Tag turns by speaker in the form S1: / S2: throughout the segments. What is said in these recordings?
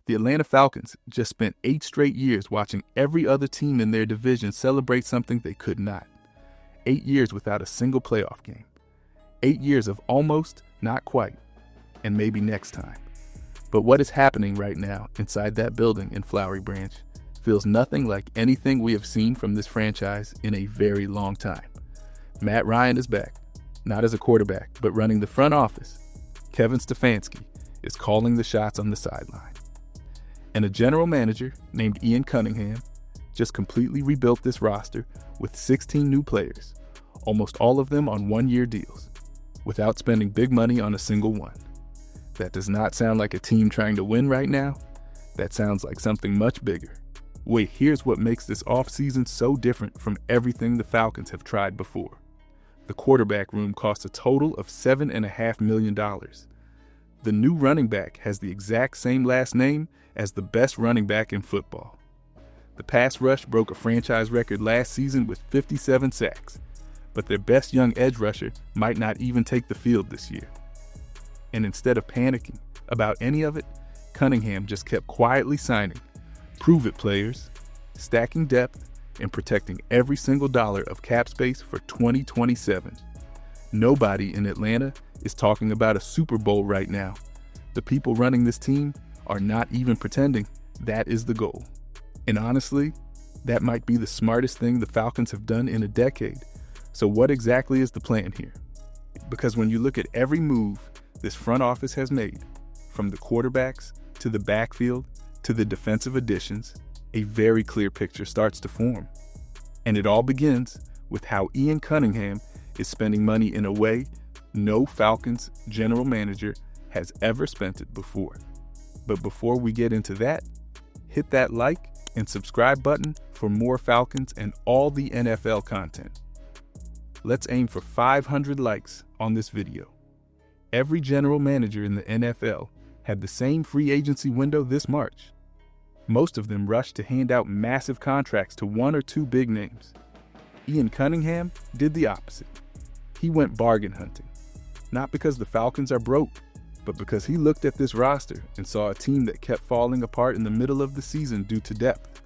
S1: The Atlanta Falcons just spent 8 straight years watching every other team in their division celebrate something they could not. 8 years without a single playoff game. 8 years of almost, not quite, and maybe next time. But what is happening right now inside that building in Flowery Branch feels nothing like anything we have seen from this franchise in a very long time. Matt Ryan is back, not as a quarterback, but running the front office. Kevin Stefanski is calling the shots on the sideline. And a general manager named Ian Cunningham just completely rebuilt this roster with 16 new players, almost all of them on one-year deals, without spending big money on a single one. That does not sound like a team trying to win right now. That sounds like something much bigger. Wait, here's what makes this offseason so different from everything the Falcons have tried before. The quarterback room cost a total of $7.5 million. The new running back has the exact same last name as the best running back in football. The pass rush broke a franchise record last season with 57 sacks, but their best young edge rusher might not even take the field this year. And instead of panicking about any of it, Cunningham just kept quietly signing prove-it players, stacking depth, and protecting every single dollar of cap space for 2027. Nobody in Atlanta is talking about a Super Bowl right now. The people running this team are not even pretending that is the goal. And honestly, that might be the smartest thing the Falcons have done in a decade. So what exactly is the plan here? Because when you look at every move this front office has made, from the quarterbacks to the backfield to the defensive additions, a very clear picture starts to form. And it all begins with how Ian Cunningham is spending money in a way no Falcons general manager has ever spent it before. But before we get into that, hit that like and subscribe button for more Falcons and all the NFL content. Let's aim for 500 likes on this video. Every general manager in the NFL had the same free agency window this March. Most of them rushed to hand out massive contracts to one or two big names. Ian Cunningham did the opposite. He went bargain hunting, not because the Falcons are broke, but because he looked at this roster and saw a team that kept falling apart in the middle of the season due to depth,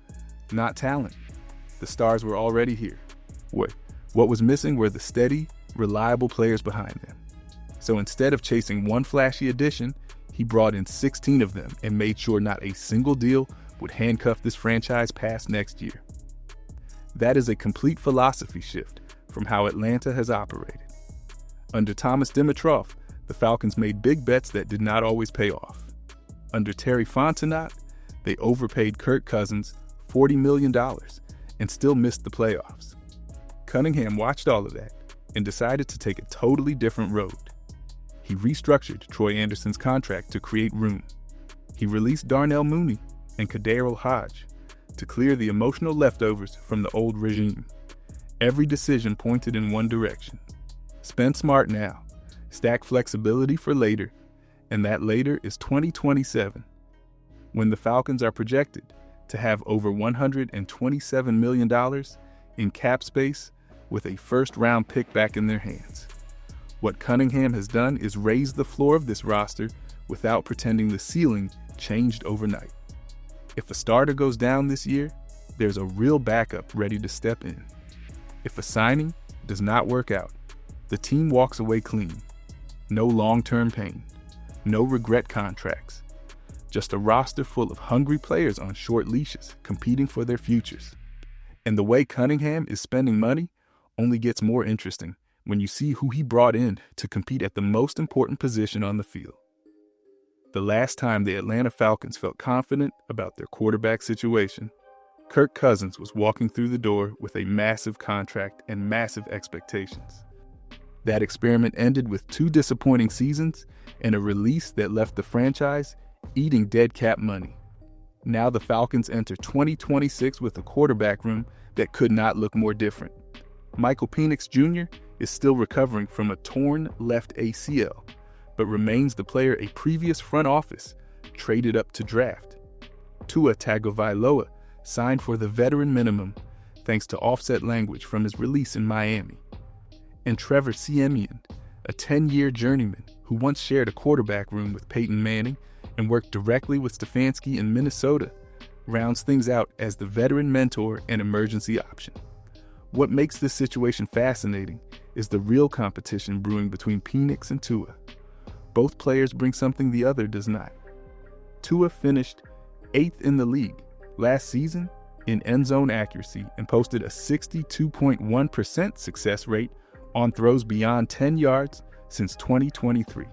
S1: not talent. The stars were already here. What was missing were the steady, reliable players behind them. So instead of chasing one flashy addition, he brought in 16 of them and made sure not a single deal would handcuff this franchise past next year. That is a complete philosophy shift from how Atlanta has operated. Under Thomas Dimitroff, the Falcons made big bets that did not always pay off. Under Terry Fontenot, they overpaid Kirk Cousins $40 million and still missed the playoffs. Cunningham watched all of that and decided to take a totally different road. He restructured Troy Anderson's contract to create room. He released Darnell Mooney and Kaderil Hodge to clear the emotional leftovers from the old regime. Every decision pointed in one direction. Spend smart now, stack flexibility for later, and that later is 2027, when the Falcons are projected to have over $127 million in cap space with a first-round pick back in their hands. What Cunningham has done is raise the floor of this roster without pretending the ceiling changed overnight. If a starter goes down this year, there's a real backup ready to step in. If a signing does not work out, the team walks away clean. No long-term pain, no regret contracts, just a roster full of hungry players on short leashes competing for their futures. And the way Cunningham is spending money only gets more interesting when you see who he brought in to compete at the most important position on the field. The last time the Atlanta Falcons felt confident about their quarterback situation, Kirk Cousins was walking through the door with a massive contract and massive expectations. That experiment ended with 2 disappointing seasons and a release that left the franchise eating dead cap money. Now the Falcons enter 2026 with a quarterback room that could not look more different. Michael Penix Jr. is still recovering from a torn left ACL, but remains the player a previous front office traded up to draft. Tua Tagovailoa signed for the veteran minimum thanks to offset language from his release in Miami. And Trevor Siemian, a 10-year journeyman who once shared a quarterback room with Peyton Manning and worked directly with Stefanski in Minnesota, rounds things out as the veteran mentor and emergency option. What makes this situation fascinating is the real competition brewing between Penix and Tua. Both players bring something the other does not. Tua finished 8th in the league last season in end zone accuracy and posted a 62.1% success rate on throws beyond 10 yards since 2023.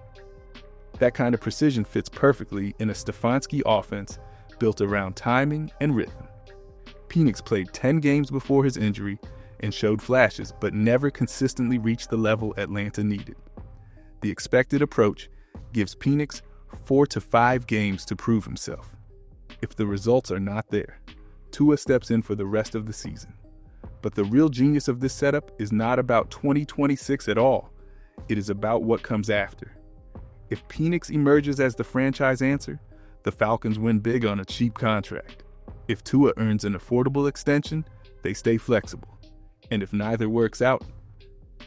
S1: That kind of precision fits perfectly in a Stefanski offense built around timing and rhythm. Penix played 10 games before his injury and showed flashes, but never consistently reached the level Atlanta needed. The expected approach gives Penix 4 to 5 games to prove himself. If the results are not there, Tua steps in for the rest of the season. But the real genius of this setup is not about 2026 at all. It is about what comes after. If Penix emerges as the franchise answer, the Falcons win big on a cheap contract. If Tua earns an affordable extension, they stay flexible. And if neither works out,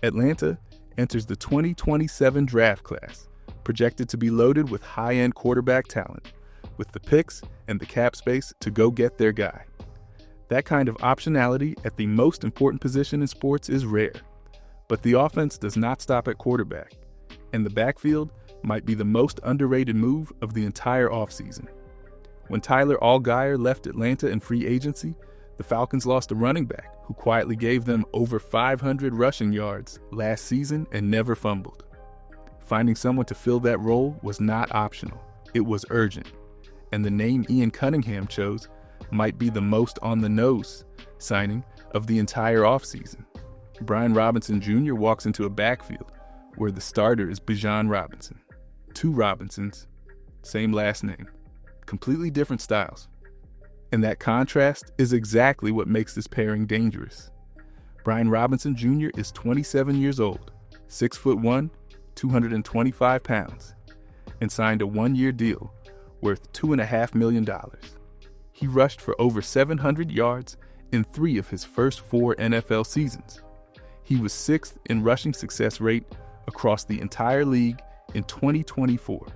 S1: Atlanta enters the 2027 draft class, projected to be loaded with high-end quarterback talent, with the picks and the cap space to go get their guy. That kind of optionality at the most important position in sports is rare. But the offense does not stop at quarterback, and the backfield might be the most underrated move of the entire offseason. When Tyler Allgeier left Atlanta in free agency, the Falcons lost a running back who quietly gave them over 500 rushing yards last season and never fumbled. Finding someone to fill that role was not optional, it was urgent, and the name Ian Cunningham chose might be the most on-the-nose signing of the entire offseason. Brian Robinson Jr. walks into a backfield where the starter is Bijan Robinson. Two Robinsons, same last name, completely different styles. And that contrast is exactly what makes this pairing dangerous. Brian Robinson Jr. is 27 years old, 6'1", 225 pounds, and signed a one-year deal worth $2.5 million. He rushed for over 700 yards in 3 of his first 4 NFL seasons. He was 6th in rushing success rate across the entire league in 2024.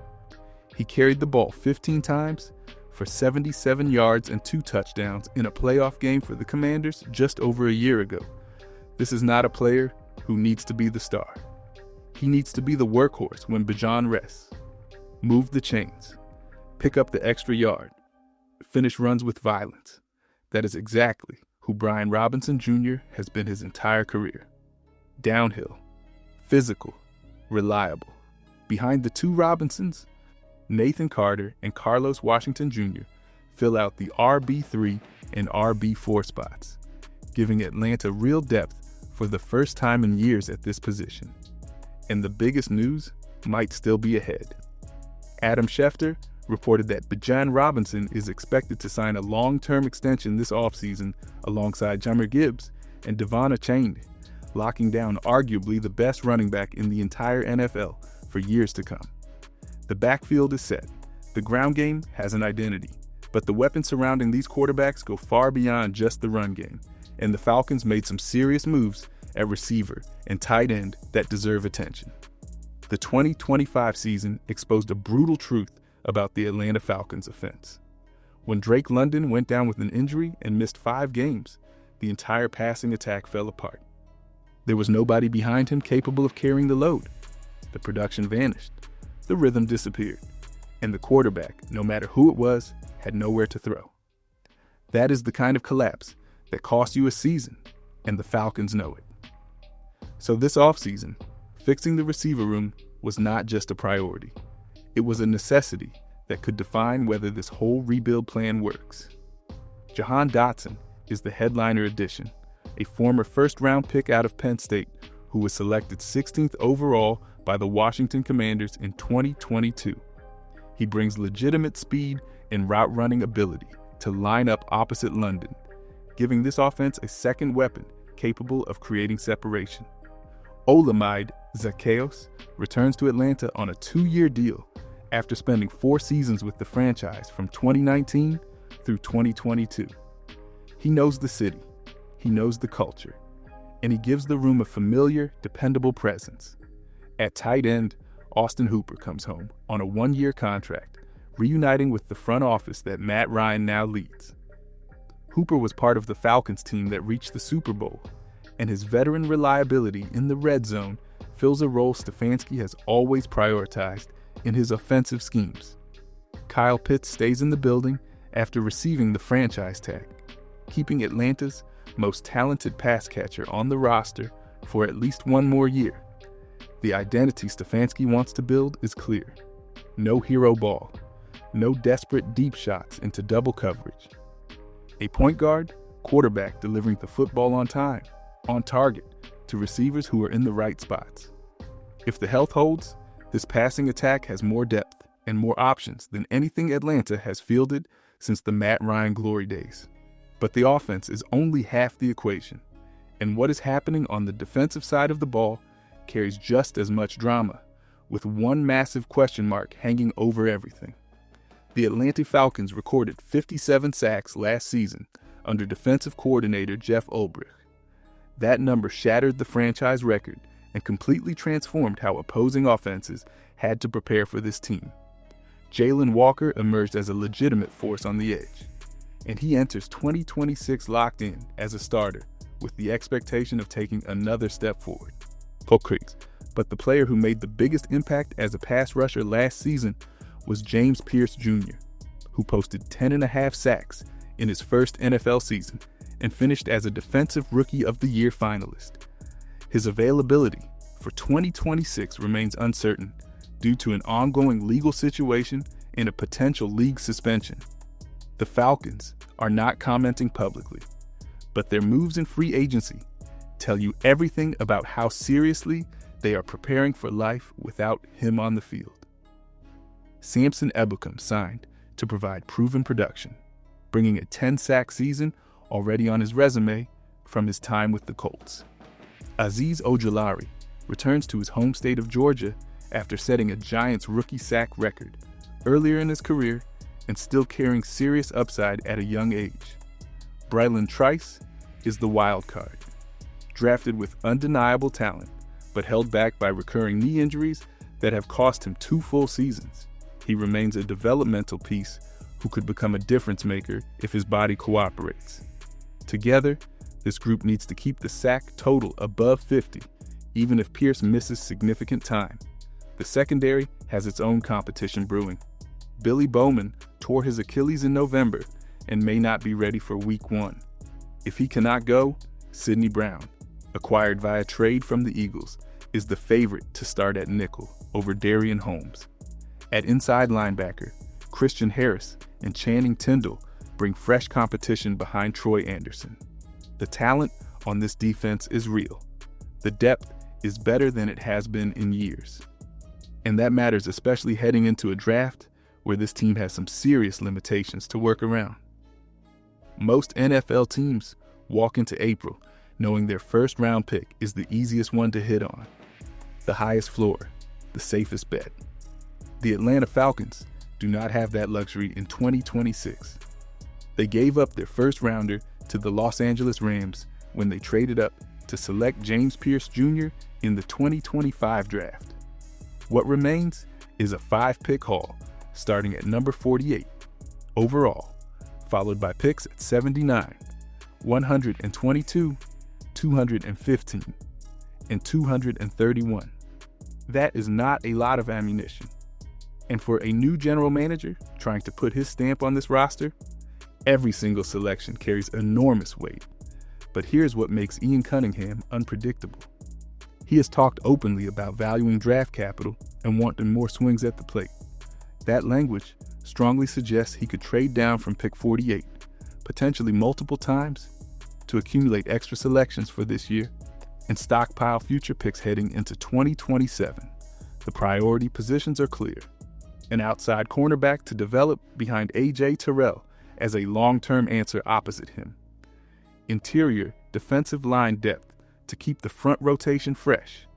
S1: He carried the ball 15 times for 77 yards and 2 touchdowns in a playoff game for the Commanders just over a year ago. This is not a player who needs to be the star. He needs to be the workhorse when Bijan rests. Move the chains. Pick up the extra yard. Finish runs with violence. That is exactly who Brian Robinson Jr. has been his entire career. Downhill, physical, reliable. Behind the 2 Robinsons, Nathan Carter and Carlos Washington Jr. fill out the RB3 and RB4 spots, giving Atlanta real depth for the first time in years at this position. And the biggest news might still be ahead. Adam Schefter reported that Bijan Robinson is expected to sign a long-term extension this offseason alongside Jahmyr Gibbs and Devon Achane, locking down arguably the best running back in the entire NFL for years to come. The backfield is set. The ground game has an identity, but the weapons surrounding these quarterbacks go far beyond just the run game, and the Falcons made some serious moves at receiver and tight end that deserve attention. The 2025 season exposed a brutal truth about the Atlanta Falcons offense. When Drake London went down with an injury and missed 5 games, the entire passing attack fell apart. There was nobody behind him capable of carrying the load. The production vanished, the rhythm disappeared, and the quarterback, no matter who it was, had nowhere to throw. That is the kind of collapse that cost you a season, and the Falcons know it. So this offseason, fixing the receiver room was not just a priority. It was a necessity that could define whether this whole rebuild plan works. Jahan Dotson is the headliner addition, a former first-round pick out of Penn State who was selected 16th overall by the Washington Commanders in 2022. He brings legitimate speed and route-running ability to line up opposite London, giving this offense a second weapon capable of creating separation. Olamide Zaccheaus returns to Atlanta on a 2-year deal after spending 4 seasons with the franchise from 2019 through 2022. He knows the city, he knows the culture, and he gives the room a familiar, dependable presence. At tight end, Austin Hooper comes home on a 1-year contract, reuniting with the front office that Matt Ryan now leads. Hooper was part of the Falcons team that reached the Super Bowl, and his veteran reliability in the red zone fills a role Stefanski has always prioritized in his offensive schemes. Kyle Pitts stays in the building after receiving the franchise tag, keeping Atlanta's most talented pass catcher on the roster for at least one more year. The identity Stefanski wants to build is clear. No hero ball, no desperate deep shots into double coverage. A point guard, quarterback delivering the football on time, on target, to receivers who are in the right spots. If the health holds, this passing attack has more depth and more options than anything Atlanta has fielded since the Matt Ryan glory days. But the offense is only half the equation, and what is happening on the defensive side of the ball carries just as much drama, with one massive question mark hanging over everything. The Atlanta Falcons recorded 57 sacks last season under defensive coordinator Jeff Ulbrich. That number shattered the franchise record and completely transformed how opposing offenses had to prepare for this team. Jalen Walker emerged as a legitimate force on the edge, and he enters 2026 locked in as a starter with the expectation of taking another step forward. But the player who made the biggest impact as a pass rusher last season was James Pierce Jr., who posted 10.5 sacks in his first NFL season and finished as a Defensive Rookie of the Year finalist. His availability for 2026 remains uncertain due to an ongoing legal situation and a potential league suspension. The Falcons are not commenting publicly, but their moves in free agency tell you everything about how seriously they are preparing for life without him on the field. Samson Ebukam signed to provide proven production, bringing a 10-sack season already on his resume from his time with the Colts. Azeez Ojulari returns to his home state of Georgia after setting a Giants rookie sack record earlier in his career and still carrying serious upside at a young age. Brylan Trice is the wild card, drafted with undeniable talent, but held back by recurring knee injuries that have cost him 2 full seasons. He remains a developmental piece who could become a difference maker if his body cooperates. Together, this group needs to keep the sack total above 50, even if Pierce misses significant time. The secondary has its own competition brewing. Billy Bowman tore his Achilles in November and may not be ready for Week 1. If he cannot go, Sidney Brown, acquired via trade from the Eagles, is the favorite to start at nickel over Darian Holmes. At inside linebacker, Christian Harris and Channing Tindall bring fresh competition behind Troy Anderson. The talent on this defense is real. The depth is better than it has been in years. And that matters especially heading into a draft where this team has some serious limitations to work around. Most NFL teams walk into April knowing their first-round pick is the easiest one to hit on, the highest floor, the safest bet. The Atlanta Falcons do not have that luxury in 2026. They gave up their first-rounder to the Los Angeles Rams when they traded up to select James Pierce Jr. in the 2025 draft. What remains is a 5-pick haul starting at number 48 overall, followed by picks at 79, 122, 215, and 231. That is not a lot of ammunition. And for a new general manager trying to put his stamp on this roster, every single selection carries enormous weight. But here's what makes Ian Cunningham unpredictable. He has talked openly about valuing draft capital and wanting more swings at the plate. That language strongly suggests he could trade down from pick 48, potentially multiple times, to accumulate extra selections for this year and stockpile future picks heading into 2027. The priority positions are clear. An outside cornerback to develop behind A.J. Terrell as a long-term answer opposite him. Interior defensive line depth to keep the front rotation fresh.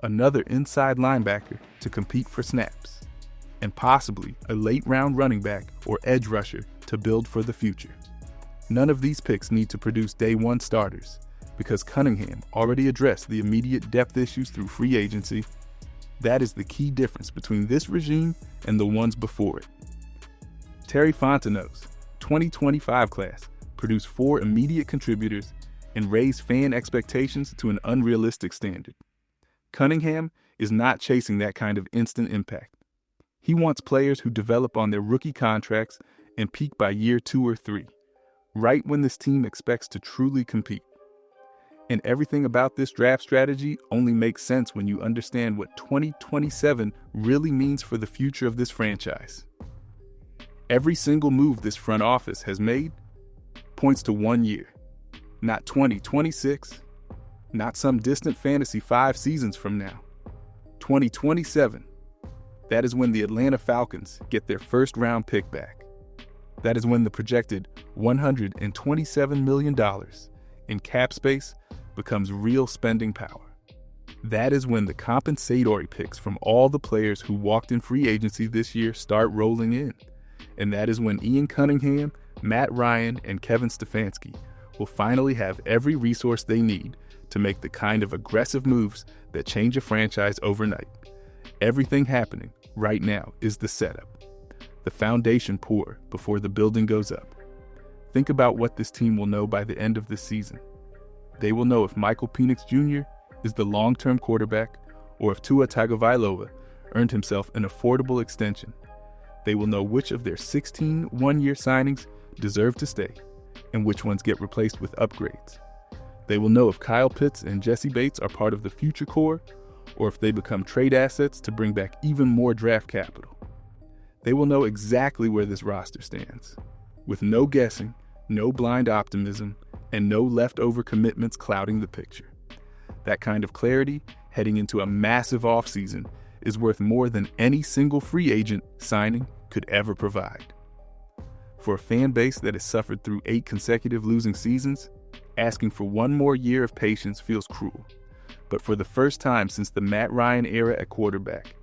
S1: Another inside linebacker to compete for snaps. And possibly a late-round running back or edge rusher to build for the future. None of these picks need to produce day-one starters because Cunningham already addressed the immediate depth issues through free agency. That is the key difference between this regime and the ones before it. Terry Fontenot's 2025 class produced 4 immediate contributors and raised fan expectations to an unrealistic standard. Cunningham is not chasing that kind of instant impact. He wants players who develop on their rookie contracts and peak by year 2 or 3, right when this team expects to truly compete. And everything about this draft strategy only makes sense when you understand what 2027 really means for the future of this franchise. Every single move this front office has made points to 1 year, not 2026, not some distant fantasy 5 seasons from now. 2027, that is when the Atlanta Falcons get their first-round pick back. That is when the projected $127 million in cap space becomes real spending power. That is when the compensatory picks from all the players who walked in free agency this year start rolling in. And that is when Ian Cunningham, Matt Ryan, and Kevin Stefanski will finally have every resource they need to make the kind of aggressive moves that change a franchise overnight. Everything happening right now is the setup. The foundation pour before the building goes up. Think about what this team will know by the end of this season. They will know if Michael Penix Jr. is the long-term quarterback or if Tua Tagovailoa earned himself an affordable extension. They will know which of their 16 one-year signings deserve to stay and which ones get replaced with upgrades. They will know if Kyle Pitts and Jessie Bates are part of the future core or if they become trade assets to bring back even more draft capital. They will know exactly where this roster stands, with no guessing, no blind optimism, and no leftover commitments clouding the picture. That kind of clarity heading into a massive offseason is worth more than any single free agent signing could ever provide. For a fan base that has suffered through 8 consecutive losing seasons, asking for one more year of patience feels cruel. But for the first time since the Matt Ryan era at quarterback,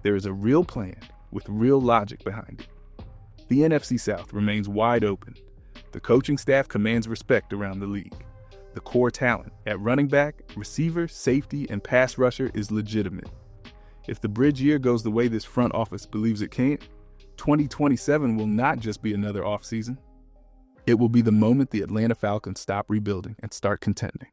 S1: there is a real plan with real logic behind it. The NFC South remains wide open. The coaching staff commands respect around the league. The core talent at running back, receiver, safety, and pass rusher is legitimate. If the bridge year goes the way this front office believes it can, 2027 will not just be another offseason. It will be the moment the Atlanta Falcons stop rebuilding and start contending.